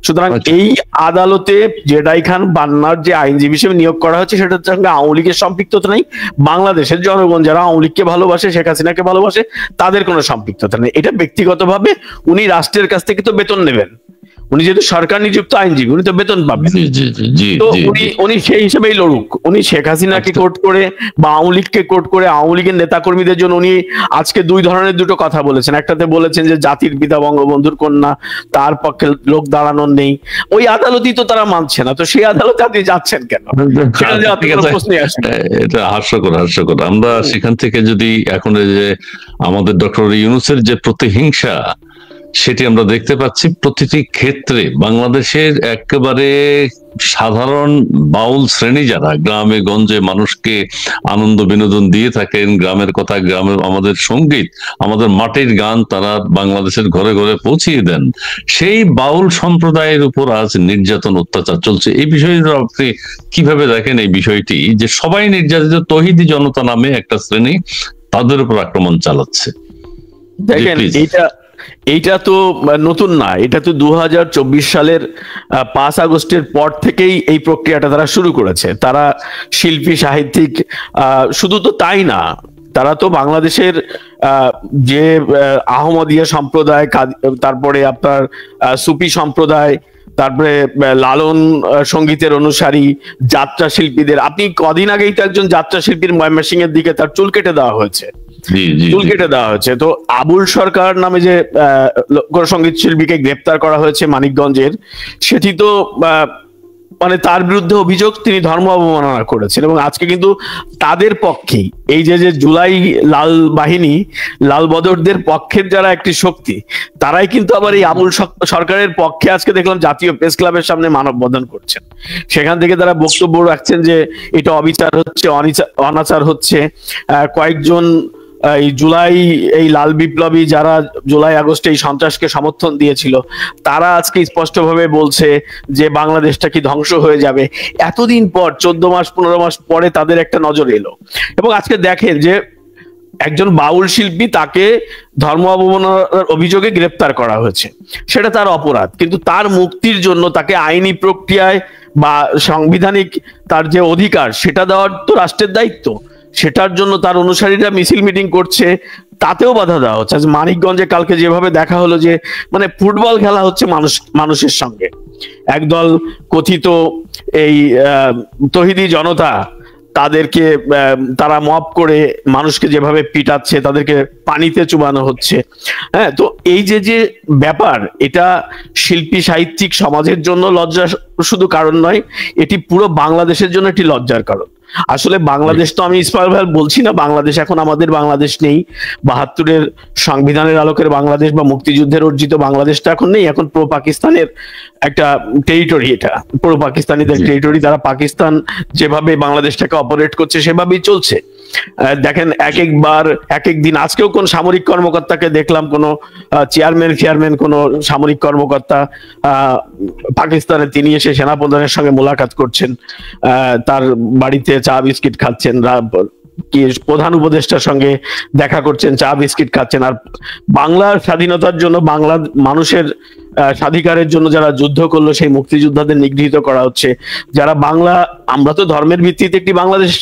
সুতরাং এই আদালতে জেডাই খান পান্নার যে আইনজীবী হিসেবে নিয়োগ করা হচ্ছে, সেটার সঙ্গে আওয়ামী লীগের সম্পৃক্ততা নেই। বাংলাদেশের জনগণ যারা আওয়ামী লীগকে ভালোবাসে, শেখ হাসিনাকে ভালোবাসে, তাদের কোনো সম্পৃক্ততা নেই। এটা ব্যক্তিগতভাবে উনি রাষ্ট্রের কাছ থেকে তো বেতন নেবেন, উনি যেহেতু সরকার নিযুক্ত আইনজীবী, উনি তো বেতন পাবেন। তো উনি সেই হিসেবেই লড়ুক। উনি শেখ হাসিনাকে কোর্ট করে বা আওয়ামী লীগকে কোর্ট করে আওয়ামী লীগের নেতাকর্মীদের জন্য উনি আজকে দুটো কথা বলেছেন। একটাতে বলেছেন যে জাতির পিতা বঙ্গবন্ধুর কন্যা, তার পক্ষে লোক দাঁড়ানোর নেই। ওই আদালতই তো তারা মানছে না, তো সেই আদালতে আপনি যাচ্ছেন কেন? এটা হাস্যকর। আমরা সেখান থেকে যদি এখন যে আমাদের ডক্টর ইউনূসের যে প্রতিহিংসা, সেটি আমরা দেখতে পাচ্ছি প্রতিটি ক্ষেত্রে। বাংলাদেশের একেবারে সাধারণ বাউল শ্রেণী যারা গ্রামে গঞ্জে মানুষকে আনন্দ বিনোদন দিয়ে থাকেন, গ্রামের কথা, গ্রামের আমাদের সঙ্গীত, আমাদের মাটির গান তারা বাংলাদেশের ঘরে ঘরে পৌঁছিয়ে দেন, সেই বাউল সম্প্রদায়ের উপর আজ নির্যাতন অত্যাচার চলছে। এই বিষয়টা আপনি কিভাবে দেখেন এই বিষয়টি, যে সবাই নির্যাতিত, তৌহিদি জনতা নামে একটা শ্রেণী তাদের উপর আক্রমণ চালাচ্ছে? দেখেন, এইটা তো নতুন না, এটা তো 2024 সালের 5 আগস্টের পর থেকেই এই প্রক্রিয়াটা তারা শুরু করেছে। তারা শিল্পী, সাহিত্যিক, শুধু তো তাই না, তারা তো বাংলাদেশের যে আহমদিয়া সম্প্রদায়, তারপরে আপনার সুফি সম্প্রদায়, তারপরে লালন সঙ্গীতের অনুসারী যাত্রা শিল্পীদের, আপনি কদিন আগেই তো একজন যাত্রা শিল্পীর ময়মনসিংহ এর দিকে তার চুল কেটে দেওয়া হয়েছে, তো আবুল সরকার নামে যে লোকসঙ্গীত শিল্পীকে গ্রেপ্তার করা হয়েছে মানিকগঞ্জের, সেটি তো মানে তার বিরুদ্ধে অভিযোগ তিনি ধর্ম অবমাননা করেছেন। এবং আজকে কিন্তু তাদের পক্ষেই এই যে জুলাই লাল বাহিনী, লাল বদরদের পক্ষের যারা একটি শক্তি, তারাই কিন্তু আবার এই আবুল সরকারের পক্ষে আজকে দেখলাম জাতীয় প্রেস ক্লাবের সামনে মানববন্ধন করছেন। সেখান থেকে তারা বক্তব্য রাখছেন যে এটা অবিচার হচ্ছে, অনাচার হচ্ছে। কয়েকজন এই জুলাই, এই লাল বিপ্লবী যারা জুলাই আগস্টে এই সন্ত্রাসকে সমর্থন দিয়েছিল, তারা আজকে স্পষ্টভাবে বলছে যে বাংলাদেশটা কি ধ্বংস হয়ে যাবে। এতদিন পর, 14 মাস 15 মাস পরে তাদের একটা নজর এলো। এবং আজকে দেখেন যে একজন বাউল শিল্পী, তাকে ধর্ম অবমাননার অভিযোগে গ্রেপ্তার করা হয়েছে, সেটা তার অপরাধ, কিন্তু তার মুক্তির জন্য তাকে আইনি প্রক্রিয়ায় বা সাংবিধানিক তার যে অধিকার সেটা দেওয়ার তো রাষ্ট্রের দায়িত্ব। সেটার জন্য তার অনুসারীরা মিছিল মিটিং করছে, তাতেও বাধা দেওয়া হচ্ছে। আজ মানিকগঞ্জে কালকে যেভাবে দেখা হলো যে মানে ফুটবল খেলা হচ্ছে মানুষের সঙ্গে, একদল কথিত এই তৌহিদি জনতা তাদেরকে তারা মব করে মানুষকে যেভাবে পিটাচ্ছে, তাদেরকে পানিতে চুবানো হচ্ছে। হ্যাঁ, তো এই যে ব্যাপার, এটা শিল্পী সাহিত্যিক সমাজের জন্য লজ্জা শুধু কারণ নয়, এটি পুরো বাংলাদেশের জন্য একটি লজ্জার কারণ। আসলে বাংলাদেশ তো, আমি ইসমাইল ভাই বলছি না বাংলাদেশ এখন আমাদের বাংলাদেশ নেই, ৭২-এর সংবিধানের আলোকের বাংলাদেশ বা মুক্তিযুদ্ধের অর্জিত বাংলাদেশটা এখন নেই, এখন প্রো পাকিস্তানের একটা টেরিটরি, এটা প্রো পাকিস্তানিদের টেরিটরি। তারা পাকিস্তান যেভাবে বাংলাদেশটাকে অপারেট করছে সেভাবেই চলছে। দেখেন এক এক দিন, আজকেও কোন সামরিক কর্মকর্তাকে দেখলাম, কোন চেয়ারম্যান কোন সামরিক কর্মকর্তা পাকিস্তানে, তিনি এসে সেনাপ্রধানের সঙ্গে মোলাকাত করছেন, তার বাড়িতে চা বিস্কিট খাচ্ছেন, কি প্রধান উপদেষ্টার সঙ্গে দেখা করছেন, চা বিস্কিট খাচ্ছেন। আর বাংলার স্বাধীনতার জন্য, বাংলার মানুষের স্বাধিকারের জন্য যারা যুদ্ধ করলো সেই মুক্তিযোদ্ধাদের নিগৃহীত করা হচ্ছে। যারা আমরা তো ধর্মের ভিত্তিতে একটি বাংলাদেশ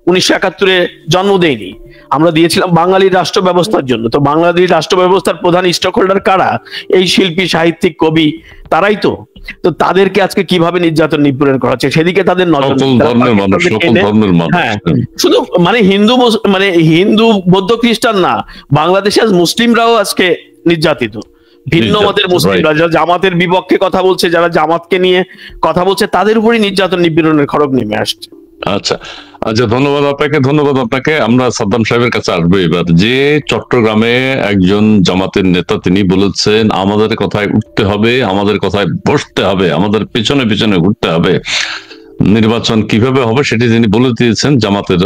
1971-এ জন্ম দেয়নি, আমরা দিয়েছিলাম বাঙালির রাষ্ট্র ব্যবস্থার জন্য। তো বাংলাদেশ রাষ্ট্র ব্যবস্থার প্রধান স্টক হোল্ডার কারা? এই শিল্পী, সাহিত্যিক, কবি, তারাই তো। তো তাদেরকে আজকে কিভাবে নির্যাতন নিপীড়ন করা হচ্ছে সেদিকে তাদের নজর। হ্যাঁ, শুধু মানে হিন্দু বৌদ্ধ খ্রিস্টান না, বাংলাদেশে আজ মুসলিমরাও আজকে নির্যাতিত। ভিন্ন মতের মুসলিমরা যারা জামাতের বিপক্ষে কথা বলছে, যারা জামাতকে নিয়ে কথা বলছে, তাদের উপরই নির্যাতন নিপীড়নের খড়গ নেমে আসছে। আচ্ছা, ধন্যবাদ আপনাকে। আমরা সাদ্দাম সাহেবের কাছে আসবো এবার। যে চট্টগ্রামে একজন জামাতের নেতা, তিনি বলেছেন আমাদের কথায় উঠতে হবে, আমাদের কথায় বসতে হবে, আমাদের পেছনে পেছনে ঘুরতে হবে। নির্বাচন কিভাবে হবে সেটি তিনি বলে দিয়েছেন, জামাতের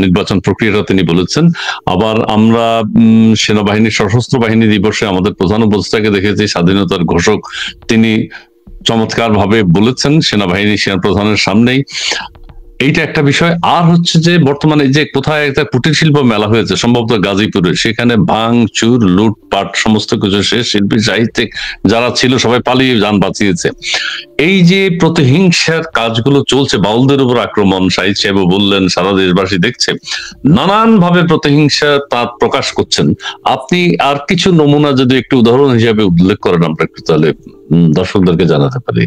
নির্বাচন প্রক্রিয়াটা তিনি বলেছেন। আবার আমরা সেনাবাহিনীর সশস্ত্র বাহিনী দিবসে আমাদের প্রধান উপদেষ্টাকে দেখেছি, স্বাধীনতার ঘোষক, তিনি চমৎকার ভাবে বলেছেন সেনাবাহিনী সেনাপ্রধানের সামনেই। এইটা একটা বিষয়। আর হচ্ছে যে বর্তমানে যে কোথায় একটা কুটির শিল্প মেলা হয়েছে সম্ভবত গাজীপুরে, সেখানে ভাঙচুর, লুটপাট, সমস্ত কিছু শেষ। শিল্পী সাহিত্যিক যারা ছিল সবাই পালিয়ে যান বাঁচিয়েছে। এই যে প্রতিহিংসার কাজগুলো চলছে, বাউলদের উপর আক্রমণ, শাহিদ সাহেব বললেন সারা দেশবাসী দেখছে, নানান ভাবে প্রতিহিংসা তার প্রকাশ করছেন। আপনি আর কিছু নমুনা যদি একটু উদাহরণ হিসেবে উল্লেখ করেন, আমরা একটু তাহলে দর্শকদেরকে জানাতে পারি।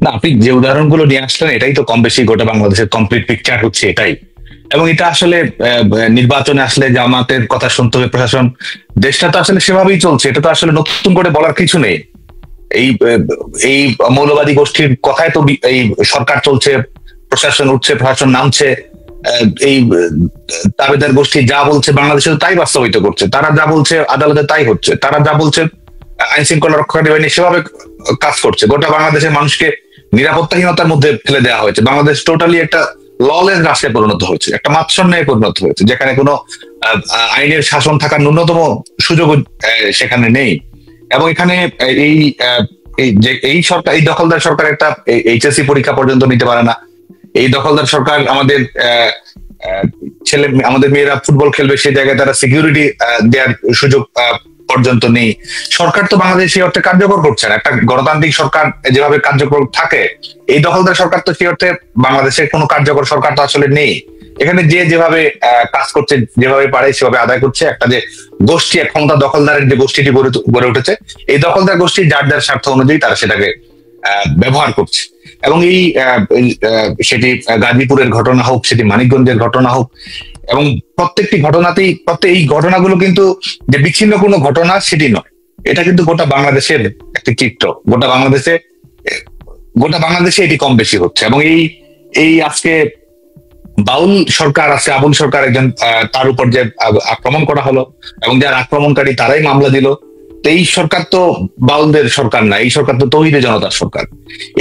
না, আপনি যে উদাহরণগুলো নিয়ে আসলেন এটাই তো কম বেশি গোটা বাংলাদেশের কমপ্লিট পিকচার হচ্ছে এটাই। এবং এটা আসলে নির্বাচনে আসলে জামাতের কথা শুনতে হবে প্রশাসন, দেশটা তো আসলে সেভাবেই চলছে, এটা তো আসলে নতুন করে বলার কিছু নেই। এই মৌলবাদী গোষ্ঠীর কথায় তো এই সরকার চলছে, প্রশাসন উঠছে, প্রশাসন নামছে। এই দাবেদার গোষ্ঠী যা বলছে বাংলাদেশে তাই বাস্তবায়িত করছে, তারা যা বলছে আদালতে তাই হচ্ছে, তারা যা বলছে আইন শৃঙ্খলা রক্ষাকারী বাহিনী সেভাবে কাজ করছে। গোটা বাংলাদেশের মানুষকে নিরাপত্তাহীনতার মধ্যে ফেলে দেওয়া হয়েছে। বাংলাদেশ টোটালি একটা ললেস রাষ্ট্রে পরিণত হয়েছে, একটা মাৎসন্যায় পরিণত হয়েছে, যেখানে কোনো আইনের শাসন থাকার ন্যূনতম সুযোগ সেখানে নেই। এবং এখানে এই সরকার, এই দখলদার সরকার একটা এইচএসসি পরীক্ষা পর্যন্ত নিতে পারে না। এই দখলদার সরকার আমাদের মেয়েরা ফুটবল খেলবে সেই জায়গায় তারা সিকিউরিটি দেওয়ার সুযোগ পর্যন্ত নেই। সরকার তো বাংলাদেশ সেই অর্থে কার্যকর করছে না। একটা গণতান্ত্রিক সরকার যেভাবে কার্যকর থাকে, এই দখলদার সরকার তো সেই অর্থে বাংলাদেশের কোনো কার্যকর সরকার তো আসলে নেই। এখানে যেভাবে কাজ করছে, যেভাবে পারে সেভাবে আদায় করছে। একটা যে গোষ্ঠী, ক্ষমতা দখলদারের যে গোষ্ঠীটি গড়ে উঠেছে, এই দখলদার গোষ্ঠী যার যার স্বার্থ অনুযায়ী তারা সেটাকে ব্যবহার করছে। এবং সেটি গাজীপুরের ঘটনা হোক, সেটি মানিকগঞ্জের ঘটনা হোক, এবং প্রত্যেকটি ঘটনাতেই এই ঘটনাগুলো কিন্তু যে বিচ্ছিন্ন কোনো ঘটনা সেটি নয়, এটা কিন্তু গোটা বাংলাদেশের একটি চিত্র। গোটা বাংলাদেশে এটি কম বেশি হচ্ছে। এবং এই আজকে বাউল সরকার আছে, আবুল সরকার একজন, তার উপর যে আক্রমণ করা হলো এবং যার আক্রমণকারী তারাই মামলা দিল। তো এই সরকার তো বাউলদের সরকার না, এই সরকার তো তৌহিদে জনতার সরকার।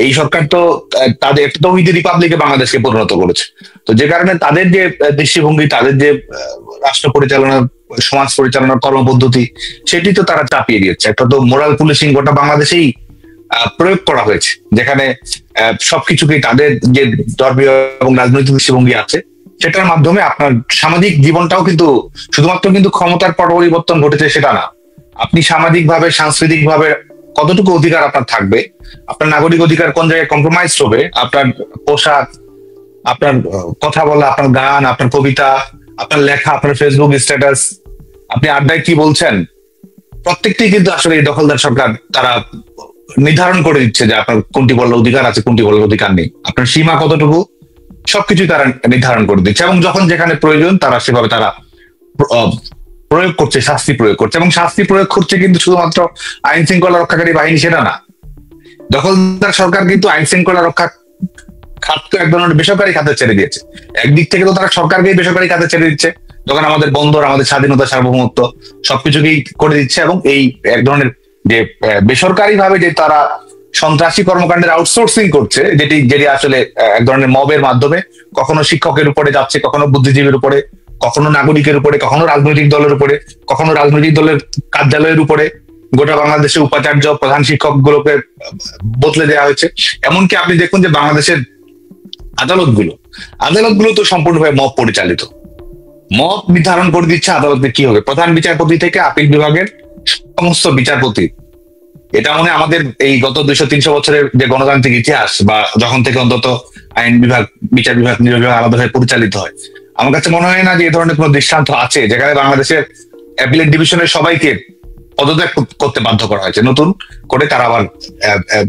এই সরকার তো তাদের একটা তৌহিদি রিপাবলিকে বাংলাদেশকে পরিণত করেছে। তো যে কারণে তাদের যে দৃষ্টিভঙ্গি, তাদের যে রাষ্ট্র পরিচালনার, সমাজ পরিচালনার কর্মপদ্ধতি, সেটি তো তারা চাপিয়ে দিয়েছে। একটা তো মোরাল পুলিশিং গোটা বাংলাদেশেই প্রয়োগ করা হয়েছে, যেখানে সবকিছুকেই তাদের যে ধর্মীয় এবং রাজনৈতিক দৃষ্টিভঙ্গি আছে সেটার মাধ্যমে আপনার সামাজিক জীবনটাও কিন্তু শুধুমাত্র কিন্তু ক্ষমতার পরিবর্তন ঘটেছে সেটা না, আপনি সামাজিক ভাবে সাংস্কৃতিক ভাবে কতটুকু অধিকার আপনার থাকবে, আপনার নাগরিক অধিকার কোন জায়গায় কম্প্রোমাইজ হবে, আপনার পোশাক, আপনার কথা বলা, আপনার গান, আপনার কবিতা, আপনার লেখা, আপনার ফেসবুক স্ট্যাটাস, আপনি আড্ডায় কি বলছেন, প্রত্যেকটি কিন্তু আসলে এই দখলদার সরকার তারা নির্ধারণ করে দিচ্ছে যে আপনার কোনটি বলার অধিকার আছে, কোনটি বলার অধিকার নেই, আপনার সীমা কতটুকু, সবকিছু তারা নির্ধারণ করে দিচ্ছে। এবং যখন যেখানে প্রয়োজন তারা সেভাবে তারা প্রয়োগ করছে, শাস্তি প্রয়োগ করছে। এবং শাস্তি প্রয়োগ করছে কিন্তু শুধুমাত্র আইন শৃঙ্খলা রক্ষাকারী বাহিনী সেটা না, দখলদার সরকার কিন্তু আইন শৃঙ্খলা রক্ষা খাতকে এক ধরনের বেসরকারি খাতে ছেড়ে দিয়েছে। একদিক থেকে তো তারা সরকারকেই বেসরকারি খাতে ছেড়ে দিচ্ছে, যখন আমাদের বন্দর, আমাদের স্বাধীনতা, সার্বভৌমত্ব সবকিছুকেই করে দিচ্ছে। এবং এই এক ধরনের যে বেসরকারি ভাবে যে তারা সন্ত্রাসী কর্মকাণ্ডের আউটসোর্সিং করছে, যেটি আসলে এক ধরনের মবের মাধ্যমে কখনো শিক্ষকের উপরে যাচ্ছে, কখনো বুদ্ধিজীবীর উপরে, কখনো নাগরিকের উপরে, কখনো রাজনৈতিক দলের উপরে, কখনো রাজনৈতিক দলের কার্যালয়ের উপরে, গোটা বাংলাদেশে উপাচার্য, প্রধান শিক্ষক গুলোকে বদলে দেওয়া হয়েছে। এমনকি আপনি দেখুন যে বাংলাদেশের আদালতগুলো তো সম্পূর্ণভাবে মব পরিচালিত, মব নির্ধারণ করে দিচ্ছে আদালতে কি হবে, প্রধান বিচারপতি থেকে আপিল বিভাগের সমস্ত বিচারপতি। এটা মনে আমাদের এই গত 200-300 বছরের যে গণতান্ত্রিক ইতিহাস, বা যখন থেকে অন্তত আইন বিভাগ, বিচার বিভাগ, নির্বাহী বিভাগ আলাদাভাবে পরিচালিত হয়, আমার কাছে মনে হয় না যে এ ধরনের কোন দৃষ্টান্ত আছে যেখানে বাংলাদেশের অ্যাপিলেট ডিভিশনের সবাইকে পদত্যাগ করতে বাধ্য করা হয়েছে নতুন করে, তারা আবার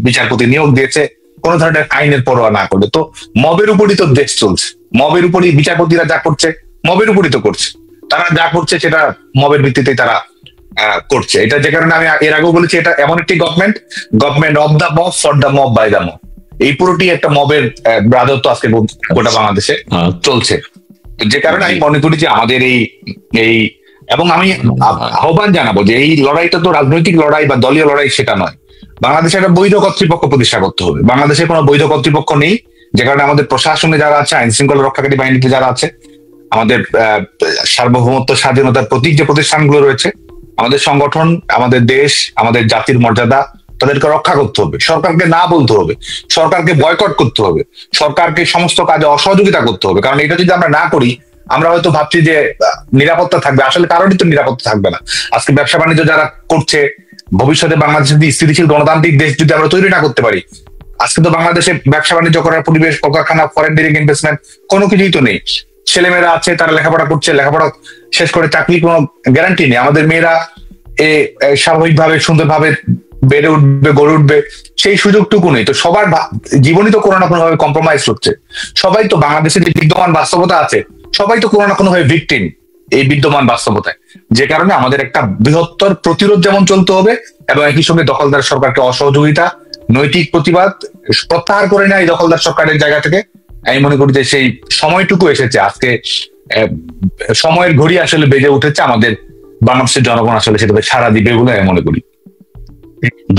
বিচারপতি নিয়োগ দিয়েছে কোন ধরনের আইনের পরোয়া না করে। তো মবের উপরই তো দেশ চলছে, মবের উপরই বিচারপতিরা যা করছে মবের উপরই তো করছে, তারা যা করছে সেটা মবের ভিত্তিতেই তারা করছে। এটা যে কারণে আমি এর আগেও বলেছি, এটা এমন একটি government of the mob, for the mob, by the mob. এই পুরোটি একটা মবের রাজত্ব আজকে গোটা বাংলাদেশে চলছে। যে কারণে আমি মনে করি যে আমাদের এই এবং আমি আহ্বান জানাবো যে এই লড়াইটা তো রাজনৈতিক লড়াই বা দলীয় লড়াই সেটা নয়, বাংলাদেশে একটা বৈধ কর্তৃপক্ষ প্রতিষ্ঠা করতে হবে। বাংলাদেশে কোনো বৈধ কর্তৃপক্ষ নেই, যে কারণে আমাদের প্রশাসনে যারা আছে, আইন শৃঙ্খলা রক্ষাকারী বাহিনীতে যারা আছে, আমাদের সার্বভৌমত্ব, স্বাধীনতার প্রতীক যে প্রতিষ্ঠানগুলো রয়েছে, আমাদের সংগঠন, আমাদের দেশ, আমাদের জাতির মর্যাদা, তাদেরকে রক্ষা করতে হবে। সরকারকে না বলতে হবে, সরকারকে বয়কট করতে হবে, সরকারকে সমস্ত কাজে অসহযোগিতা করতে হবে। কারণ এটা যদি আমরা না করি, আমরা হয়তো ভাবছি যে নিরাপত্তা থাকবে, আসলে কারোরই তো নিরাপত্তা থাকবে না। আজকে ব্যবসা বাণিজ্য যারা করছে, ভবিষ্যতে বাংলাদেশের যদি স্থিতিশীল গণতান্ত্রিক দেশ যদি আমরা তৈরি না করতে পারি, আজকে তো বাংলাদেশে ব্যবসা বাণিজ্য করার পরিবেশ, কলকারখানা, ফরেন ডিরেক্ট ইনভেস্টমেন্ট কোনো কিছুই তো নেই। ছেলেমেয়েরা আছে, তারা লেখাপড়া করছে, লেখাপড়া শেষ করে চাকরি কোনো গ্যারান্টি নেই। আমাদের মেয়েরা স্বাভাবিকভাবে সুন্দরভাবে বেড়ে উঠবে, গড়ে উঠবে, সেই সুযোগটুকু নেই। তো সবার জীবনই তো কোনো না কোনো ভাবে কম্প্রোমাইজ হচ্ছে। সবাই তো বাংলাদেশের যে বিদ্যমান বাস্তবতা আছে, সবাই তো কোনো না কোনো ভাবে ভিকটিম এই বিদ্যমান বাস্তবতায়। যে কারণে আমাদের একটা বৃহত্তর প্রতিরোধ যেমন চলতে হবে, এবং একই সঙ্গে দখলদার সরকারকে অসহযোগিতা, নৈতিক প্রতিবাদ প্রত্যাহার করে নেয় এই দখলদার সরকারের জায়গা থেকে। আমি মনে করি যে সেই সময়টুকু এসেছে, আজকে সময়ের ঘড়ি আসলে বেজে উঠেছে, আমাদের বাংলাদেশের জনগণ আসলে সেটাতে সাড়া দিবে বলে আমি মনে করি।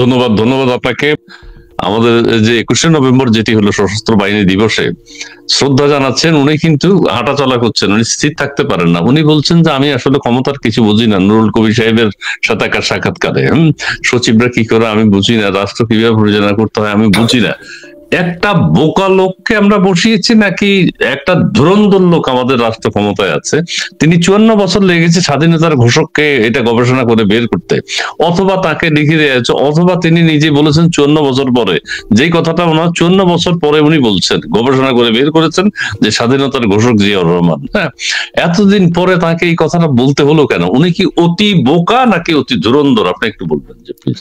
ধন্যবাদ আপনাকে। আমাদের যে 21শে নভেম্বর যেটি হলো সশস্ত্র বাহিনী দিবসে শ্রদ্ধা জানাচ্ছেন, উনি কিন্তু হাঁটাচলা করছেন, উনি স্থির থাকতে পারেন না। উনি বলছেন যে আমি আসলে ক্ষমতার কিছু বুঝি না, নুরুল কবির সাহেবের সাথে একটা সাক্ষাৎকারে, সচিবরা কি করে আমি বুঝি না, রাষ্ট্র কিভাবে পরিচালনা করতে হয় আমি বুঝি না। একটা বোকা লোককে আমরা বসিয়েছি নাকি একটা ধুরন্ধর লোক আমাদের রাষ্ট্র ক্ষমতায় আছে? তিনি 54 বছর লেগেছে স্বাধীনতার ঘোষককে এটা গবেষণা করে বের করতে, অথবা তাকে লিখে দিয়েছে, অথবা তিনি নিজে বলেছেন 54 বছর পরে, যেই কথাটা ওনার 54 বছর পরে উনি বলছেন, গবেষণা করে বের করেছেন যে স্বাধীনতার ঘোষক জিয়াউর রহমান। হ্যাঁ, এতদিন পরে তাকে এই কথাটা বলতে হলো কেন? উনি কি অতি বোকা নাকি অতি ধুরন্ধর? আপনি একটু বলবেন যে প্লিজ।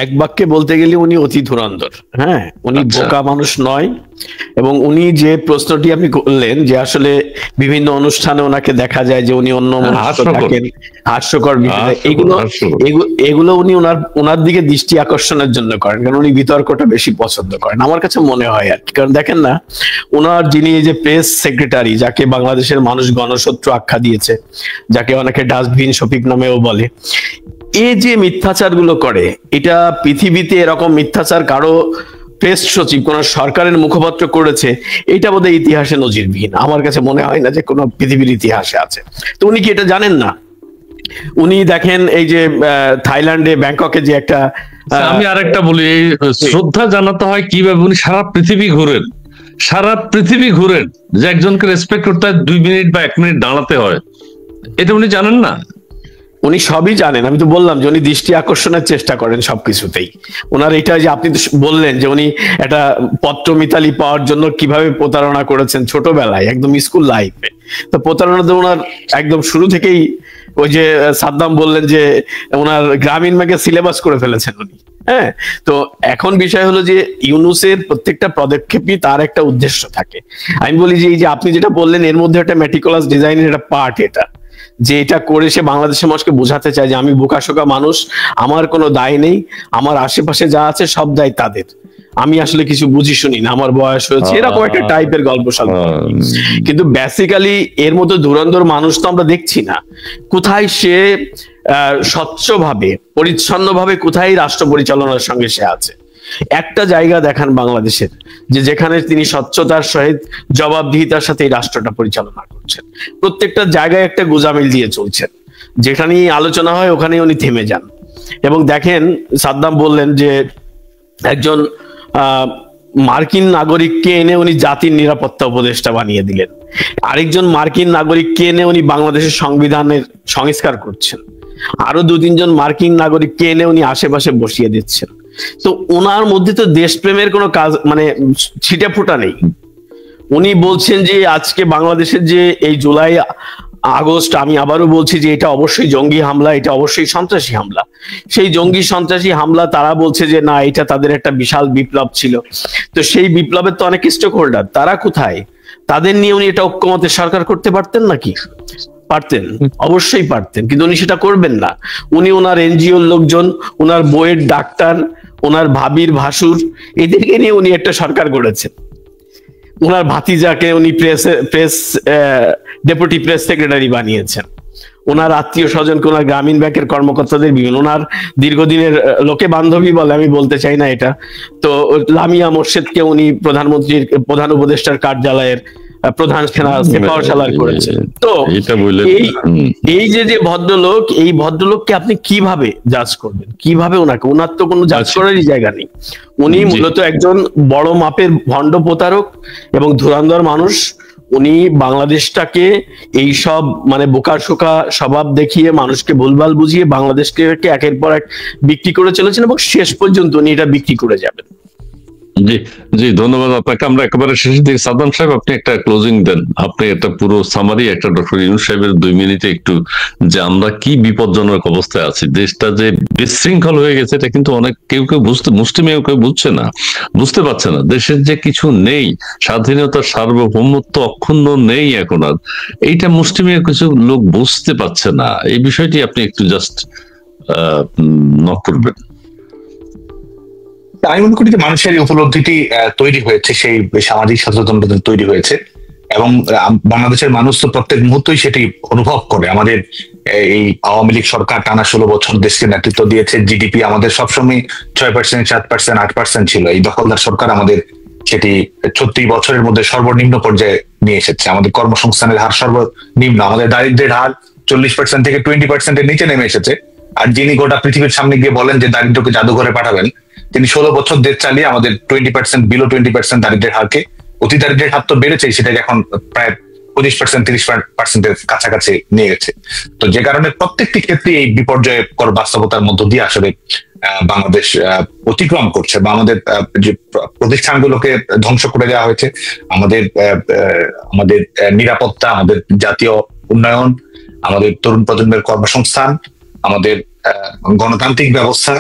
এক বাক্যে বলতে গেলে উনি অতি ধুরন্ধর। হ্যাঁ, উনি বোকা মানুষ নয়। এবং উনি যে প্রশ্নটি আপনি করলেন যে আসলে বিভিন্ন অনুষ্ঠানে ওনাকে দেখা যায় যে উনি অন্য থাকেন, হাস্যকর বিষয়, এগুলো উনি ওনার দিকে দৃষ্টি আকর্ষণের জন্য করেন, কারণ উনি বিতর্কটা বেশি পছন্দ করেন আমার কাছে মনে হয় আর কি। কারণ দেখেন না, ওনার যিনি যে প্রেস সেক্রেটারি, যাকে বাংলাদেশের মানুষ গণশত্রু আখ্যা দিয়েছে, যাকে অনেকে ডাস্টবিন শফিক নামেও বলে, এই যে মিথ্যাচার গুলো করে, এটা পৃথিবীতে এরকম মিথ্যাচার কারো প্রেস সচিব কোন সরকারের মুখপাত্র করেছে এটা বোধহয় ইতিহাসে নজিরবিহীন। আমার কাছে মনে হয় না যে কোনো পৃথিবীর ইতিহাসে আছে। তো উনি কি এটা জানেন না? উনি দেখেন এই যে থাইল্যান্ডে, ব্যাংককে যে একটা, আমি আরেকটা বলি, এই শ্রদ্ধা জানাতে হয় কিভাবে? উনি সারা পৃথিবী ঘুরেন, সারা পৃথিবী ঘুরেন, যে একজনকে রেসপেক্ট করতে হয় 2 মিনিট বা 1 মিনিট দাঁড়াতে হয়, এটা উনি জানেন না? উনি সবই জানেন, আমি তো বললাম যে উনি দৃষ্টি আকর্ষণের চেষ্টা করেন সবকিছুতেই। ওনার এটা যে আপনি তো বললেন যে উনি একটা পত্র মিতালি পাওয়ার জন্য কিভাবে প্রতারণা করেছেন ছোটবেলায়, একদম স্কুল লাইফে। তো প্রতারণা তো ওনার একদম শুরু থেকেই, ওই যে সাদ্দাম বললেন যে ওনার গ্রামীণ ব্যাংকের সিলেবাস করে ফেলেছেন উনি। হ্যাঁ, তো এখন বিষয় হলো যে ইউনূসের প্রত্যেকটা পদক্ষেপই তার একটা উদ্দেশ্য থাকে। আমি বলি যে এই যে আপনি যেটা বললেন এর মধ্যে একটা মেটিকুলাস ডিজাইনের একটা পার্ট, এটা যে এটা করে সে বাংলাদেশের মানুষকে বোঝাতে চায় যে আমি বোকাশোকা মানুষ, আমার কোনো দায় নেই, আমার আশেপাশে যা আছে সব দায় তাদের, আমি আসলে কিছু বুঝি শুনি না, আমার বয়স হয়েছে, এরকম একটা টাইপের গল্প সল্প। কিন্তু বেসিক্যালি এর মতো ধুরন্ধর মানুষ তো আমরা দেখছি না। কোথায় সে স্বচ্ছভাবে পরিচ্ছন্নভাবে কোথায় রাষ্ট্র পরিচালনার সঙ্গে সে আছে? একটা জায়গা দেখান বাংলাদেশের যে যেখানে তিনি স্বচ্ছতার সহিত জবাবদিহিতার সাথে এই রাষ্ট্রটা পরিচালনা করছেন। প্রত্যেকটা জায়গায় একটা গোজামিল দিয়ে চলছেন, যেখানেই আলোচনা হয় ওখানে উনি থেমে যান। এবং দেখেন, সাদ্দাম বললেন যে একজন মার্কিন নাগরিককে এনে উনি জাতির নিরাপত্তা উপদেষ্টা বানিয়ে দিলেন, আরেকজন মার্কিন নাগরিককে এনে উনি বাংলাদেশের সংবিধানের সংস্কার করছেন, আরো 2-3 জন মার্কিন নাগরিককে এনে উনি আশেপাশে বসিয়ে দিচ্ছেন। তো ওনার মধ্যে তো দেশপ্রেমের কোনো কাজ মানে ছিটে ফোটা নেই। উনি বলছেন যে আজকে বাংলাদেশের যে এই জুলাই আগস্ট, আমি আবারও বলছি যে এটা অবশ্যই জঙ্গি হামলা, এটা অবশ্যই সন্ত্রাসী হামলা। সেই জঙ্গি সন্ত্রাসী হামলা তারা বলছে যে না, এটা তাদের একটা বিশাল বিপ্লব ছিল। তো সেই বিপ্লবের তো অনেক স্টেক হোল্ডার, তারা কোথায়? তাদের নিয়ে উনি এটা ঐক্যমতে সরকার করতে পারতেন নাকি? পারতেন, অবশ্যই পারতেন, কিন্তু উনি সেটা করবেন না। উনি ওনার এনজিওর লোকজন, ওনার বইয়ের ডাক্তার, ওনার ভাবির ভাসুর, এদেরকে নিয়ে উনি একটা সরকার গড়েছেন। ওনার ভাতিজাকে উনি প্রেস ডেপুটি প্রেস সেক্রেটারি বানিয়েছেন। ওনার আত্মীয় স্বজনকে, ওনার গ্রামীণ ব্যাংকের কর্মকর্তাদের, বিভিন্ন ওনার দীর্ঘদিনের লোকে বান্ধবী বলে, আমি বলতে চাই না এটা, তো লামিয়া মোর্শেদকে উনি প্রধানমন্ত্রীর প্রধান উপদেষ্টার কার্যালয়ের প্রধান সেফাওয়ার সালার করেছেন। তো এই যে ভদ্রলোক, এই ভদ্রলোককে আপনি কিভাবে জাজ করবেন? কিভাবে ওনাকে? ওনার তো কোনো জাজ করারই জায়গা নেই। উনি মূলত একজন বড় মাপের ভণ্ড প্রতারক এবং ধুরন্ধর মানুষ। উনি বাংলাদেশটাকে এই সব মানে বোকাশোকা স্বভাব দেখিয়ে, মানুষকে ভুলভাল বুঝিয়ে বাংলাদেশকে একের পর এক বিক্রি করে চলেছেন এবং শেষ পর্যন্ত উনি এটা বিক্রি করে যাবেন। জি জি, ধন্যবাদ আপনাকে। আমরা একেবারে শেষের দিকে, সাদ্দাম সাহেব আপনি একটা ক্লোজিং দেন, আপনি একটা পুরো সামারি, একটা ডক্টর ইউনূস সাহেবের 2 মিনিটে একটু, যে আমরা কি বিপজ্জনক অবস্থায় আছি, দেশটা যে বিশৃঙ্খল হয়ে গেছে, এটা কিন্তু অনেক কেউ মুষ্টিমেয় কেউ বুঝছে না, বুঝতে পারছে না। দেশের যে কিছু নেই, স্বাধীনতার সার্বভৌমত্ব অক্ষুণ্ণ নেই এখন আর, এইটা মুষ্টিমেয় কিছু লোক বুঝতে পারছে না। এই বিষয়টি আপনি একটু জাস্ট নক করবেন। আমি মনে করি যে মানুষের উপলব্ধিটি তৈরি হয়েছে, সেই সামাজিক সচেতনতা তৈরি হয়েছে, এবং বাংলাদেশের মানুষ তো প্রত্যেক মুহূর্তেই সেটি অনুভব করে। আমাদের এই আওয়ামী লীগ সরকার টানা 16 বছর দেশকে নেতৃত্ব দিয়েছে। জিডিপি আমাদের সবসময় 6%, 7%, 8% ছিল। এই দখলদার সরকার আমাদের সেটি 36 বছরের মধ্যে সর্বনিম্ন পর্যায়ে নিয়ে এসেছে। আমাদের কর্মসংস্থানের হার সর্বনিম্ন, আমাদের দারিদ্র্যের হার 40% থেকে 20%-এর নিচে নেমে এসেছে। আর যিনি গোটা পৃথিবীর সামনে গিয়ে বলেন যে দারিদ্র্যকে জাদুঘরে পাঠাবেন, তিনি 16 বছর দেশ চালিয়ে আমাদের 20%, বিলো 20% দারিদ্র্যের হারকে, অতি দারিদ্র্যের হার তো বেড়েছে, সেটাকে এখন প্রায় 25%, 30%-এর কাছাকাছি নিয়ে গেছে। তো যে কারণে প্রত্যেকটি ক্ষেত্রে এই বিপর্যয়কর বাস্তবতার মধ্য দিয়ে আসলে বাংলাদেশ অতিক্রম করছে, বা আমাদের যে প্রতিষ্ঠানগুলোকে ধ্বংস করে দেওয়া হয়েছে, আমাদের নিরাপত্তা, আমাদের জাতীয় উন্নয়ন, আমাদের তরুণ প্রজন্মের কর্মসংস্থান, আমাদের গণতান্ত্রিক ব্যবস্থা,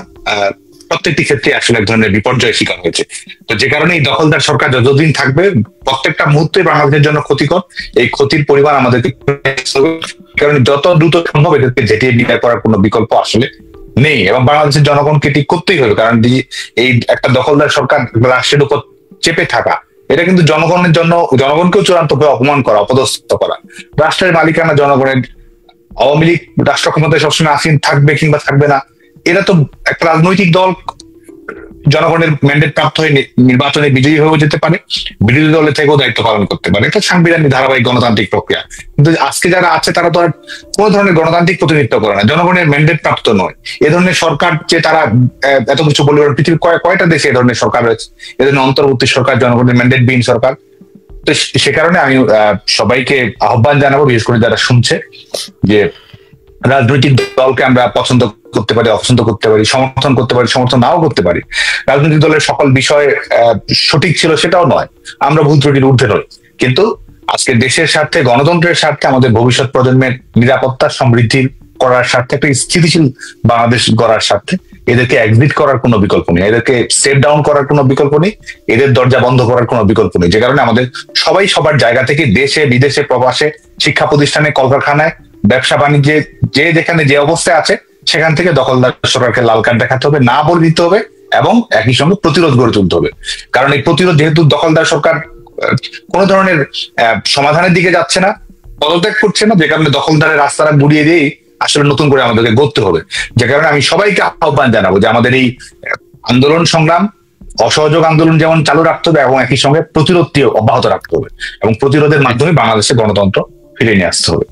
প্রত্যেকটি ক্ষেত্রে আসলে এক ধরনের বিপর্যয়ের শিকার হয়েছে। তো যে কারণে এই দখলদার সরকার যতদিন থাকবে, প্রত্যেকটা মুহূর্তে বাংলাদেশের জন্য ক্ষতিকর। এই ক্ষতির পরিমাণ আমাদেরকে, কারণ যত দ্রুত সম্ভব এদেরকে ঝেঁটিয়ে বিদায় করার কোনো বিকল্প আসলে নেই, এবং বাংলাদেশের জনগণকে ঠিক করতেই হবে। কারণ এই একটা দখলদার সরকার রাষ্ট্রের উপর চেপে থাকা, এটা কিন্তু জনগণের জন্য, জনগণকেও চূড়ান্তভাবে অপমান করা, অপদস্থ করা। রাষ্ট্রের মালিকানা জনগণের। আওয়ামী লীগ রাষ্ট্র ক্ষমতায় সবসময় আসীন থাকবে কিংবা থাকবে না, এরা তো একটা রাজনৈতিক দল, জনগণের ম্যান্ডেট প্রাপ্ত হয়ে নির্বাচনে বিজয়ী হয়ে যেতে পারে, বিরোধী দলের থেকেও দায়িত্ব পালন করতে পারে। এটা সাংবিধানিক ধারাবাহিক গণতান্ত্রিক প্রক্রিয়া। কিন্তু আজকে যারা আছে তারা তো আর কোন ধরনের গণতান্ত্রিক প্রতিনিধিত্ব করে না, জনগণের ম্যান্ডেট প্রাপ্ত নয়। এ ধরনের সরকার যে তারা এত কিছু বলে, পৃথিবীর কয়টা দেশে এ ধরনের সরকার রয়েছে? এ ধরনের অন্তর্বর্তী সরকার, জনগণের ম্যান্ডেট বিহীন সরকার, তো সে কারণে আমি সবাইকে আহ্বান জানাবো, বিশেষ করে যারা শুনছে, যে রাজনৈতিক দলকে আমরা পছন্দ করতে পারি, অপছন্দ করতে পারি, সমর্থন করতে পারি, সমর্থন নাও করতে পারি। রাজনৈতিক দলের সকল বিষয় সঠিক ছিল সেটাও নয়, আমরা ভুল ত্রুটির ঊর্ধ্বে নই, কিন্তু আজকে দেশের স্বার্থে, গণতন্ত্রের স্বার্থে, আমাদের ভবিষ্যৎ প্রজন্মের নিরাপত্তা সমৃদ্ধি করার স্বার্থে, একটা স্থিতিশীল বাংলাদেশ গড়ার স্বার্থে এদেরকে এক্সিট করার কোনো বিকল্প নেই, এদেরকে স্টেপ ডাউন করার কোনো বিকল্প নেই, এদের দরজা বন্ধ করার কোনো বিকল্প নেই। যে কারণে আমাদের সবাই সবার জায়গা থেকে দেশে বিদেশে প্রবাসে, শিক্ষা প্রতিষ্ঠানে, কলকারখানায়, ব্যবসা বাণিজ্যে, যে যেখানে যে অবস্থায় আছে সেখান থেকে দখলদার সরকারকে লাল কার্ড দেখাতে হবে, না বলে দিতে হবে, এবং একই সঙ্গে প্রতিরোধ গড়ে তুলতে হবে। কারণ এই প্রতিরোধ, যেহেতু দখলদার সরকার কোন ধরনের সমাধানের দিকে যাচ্ছে না, পদত্যাগ করছে না, যে কারণে দখলদারের রাস্তাটা গুড়িয়ে দিয়েই আসলে নতুন করে আমাদেরকে গড়তে হবে। যে কারণে আমি সবাইকে আহ্বান জানাবো যে আমাদের এই আন্দোলন সংগ্রাম, অসহযোগ আন্দোলন যেমন চালু রাখতে হবে, এবং একই সঙ্গে প্রতিরোধটিও অব্যাহত রাখতে হবে, এবং প্রতিরোধের মাধ্যমে বাংলাদেশের গণতন্ত্র ফিরিয়ে নিয়ে আসতে হবে।